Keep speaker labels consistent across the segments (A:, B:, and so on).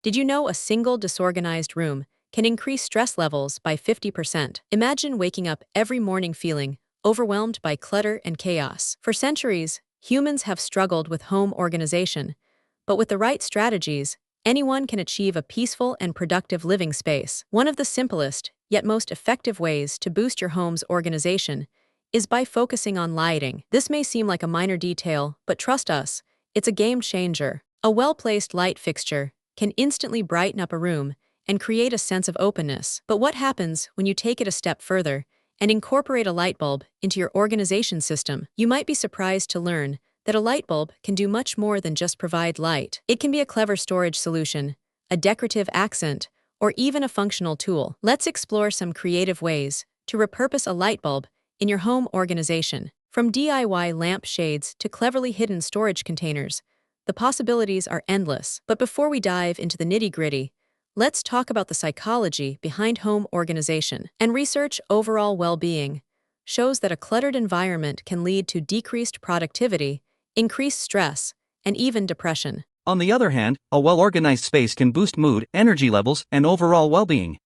A: Did you know a single disorganized room can increase stress levels by 50%? Imagine waking up every morning feeling overwhelmed by clutter and chaos. For centuries, humans have struggled with home organization, but with the right strategies, anyone can achieve a peaceful and productive living space. One of the simplest, yet most effective ways to boost your home's organization is by focusing on lighting. This may seem like a minor detail, but trust us, it's a game changer. A well-placed light fixture can instantly brighten up a room and create a sense of openness. But what happens when you take it a step further and incorporate a light bulb into your organization system? You might be surprised to learn that a light bulb can do much more than just provide light. It can be a clever storage solution, a decorative accent, or even a functional tool. Let's explore some creative ways to repurpose a light bulb in your home organization. From DIY lamp shades to cleverly hidden storage containers, the possibilities are endless. But before we dive into the nitty-gritty, let's talk about the psychology behind home organization. And research overall well-being shows that a cluttered environment can lead to decreased productivity, increased stress, and even depression.
B: On the other hand, a well-organized space can boost mood, energy levels, and overall well-being.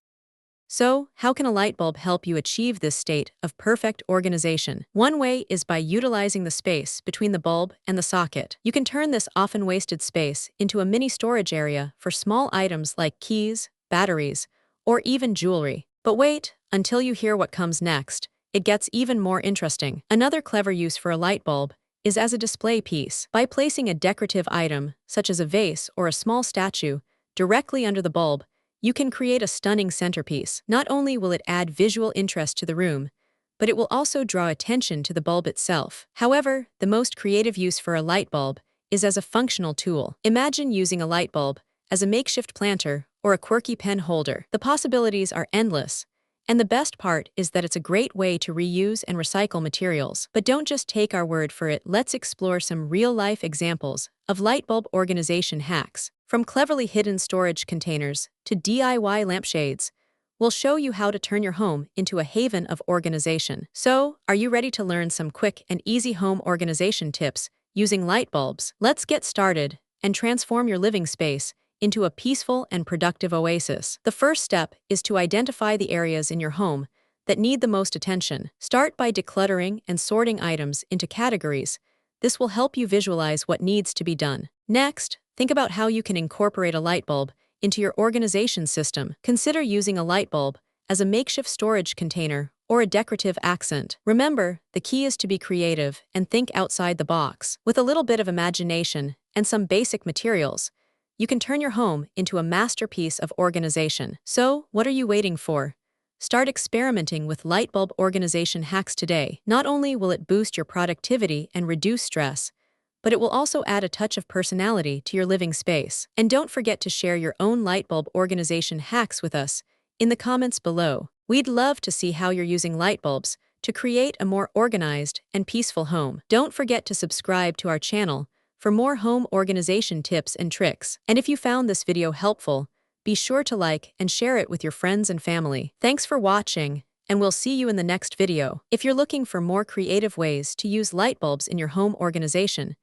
A: So, how can a light bulb help you achieve this state of perfect organization? One way is by utilizing the space between the bulb and the socket. You can turn this often wasted space into a mini storage area for small items like keys, batteries, or even jewelry. But wait until you hear what comes next. It gets even more interesting. Another clever use for a light bulb is as a display piece. By placing a decorative item, such as a vase or a small statue, directly under the bulb, you can create a stunning centerpiece. Not only will it add visual interest to the room, but it will also draw attention to the bulb itself. However, the most creative use for a light bulb is as a functional tool. Imagine using a light bulb as a makeshift planter or a quirky pen holder. The possibilities are endless, and the best part is that it's a great way to reuse and recycle materials. But don't just take our word for it. Let's explore some real-life examples of light bulb organization hacks. From cleverly hidden storage containers to DIY lampshades, we'll show you how to turn your home into a haven of organization. So, are you ready to learn some quick and easy home organization tips using light bulbs? Let's get started and transform your living space into a peaceful and productive oasis. The first step is to identify the areas in your home that need the most attention. Start by decluttering and sorting items into categories. This will help you visualize what needs to be done. Next, think about how you can incorporate a light bulb into your organization system. Consider using a light bulb as a makeshift storage container or a decorative accent. Remember, the key is to be creative and think outside the box. With a little bit of imagination and some basic materials, you can turn your home into a masterpiece of organization. So, what are you waiting for? Start experimenting with light bulb organization hacks today. Not only will it boost your productivity and reduce stress, but it will also add a touch of personality to your living space. And don't forget to share your own light bulb organization hacks with us in the comments below. We'd love to see how you're using light bulbs to create a more organized and peaceful home. Don't forget to subscribe to our channel for more home organization tips and tricks. And if you found this video helpful, be sure to like and share it with your friends and family. Thanks for watching, and we'll see you in the next video. If you're looking for more creative ways to use light bulbs in your home organization,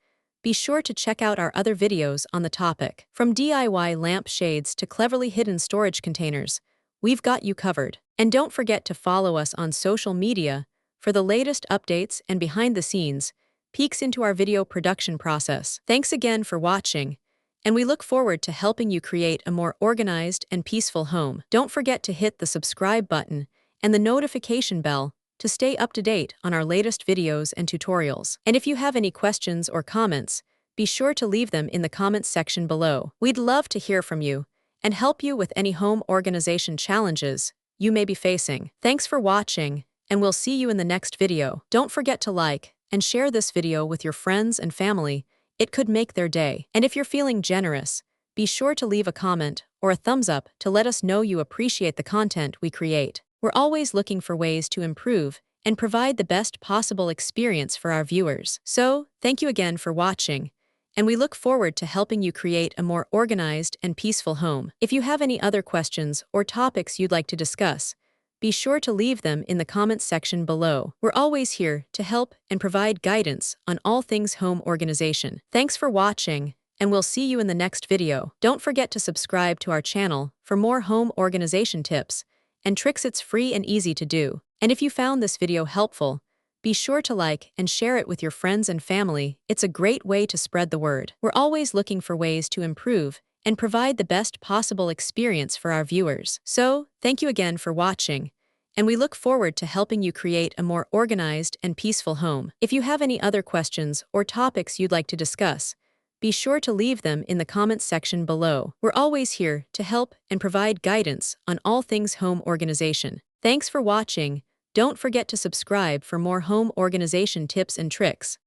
A: be sure to check out our other videos on the topic. From DIY lamp shades to cleverly hidden storage containers, we've got you covered. And don't forget to follow us on social media for the latest updates and behind-the-scenes peeks into our video production process. Thanks again for watching, and we look forward to helping you create a more organized and peaceful home. Don't forget to hit the subscribe button and the notification bell to stay up to date on our latest videos and tutorials. And if you have any questions or comments, be sure to leave them in the comments section below. We'd love to hear from you and help you with any home organization challenges you may be facing. Thanks for watching, and we'll see you in the next video. Don't forget to like and share this video with your friends and family. It could make their day. And if you're feeling generous, be sure to leave a comment or a thumbs up to let us know you appreciate the content we create. We're always looking for ways to improve and provide the best possible experience for our viewers. So, thank you again for watching, and we look forward to helping you create a more organized and peaceful home. If you have any other questions or topics you'd like to discuss, be sure to leave them in the comments section below. We're always here to help and provide guidance on all things home organization. Thanks for watching, and we'll see you in the next video. Don't forget to subscribe to our channel for more home organization tips and tricks. It's free and easy to do. And if you found this video helpful, be sure to like and share it with your friends and family. It's a great way to spread the word. We're always looking for ways to improve and provide the best possible experience for our viewers. So, thank you again for watching, and we look forward to helping you create a more organized and peaceful home. If you have any other questions or topics you'd like to discuss, be sure to leave them in the comments section below. We're always here to help and provide guidance on all things home organization. Thanks for watching. Don't forget to subscribe for more home organization tips and tricks.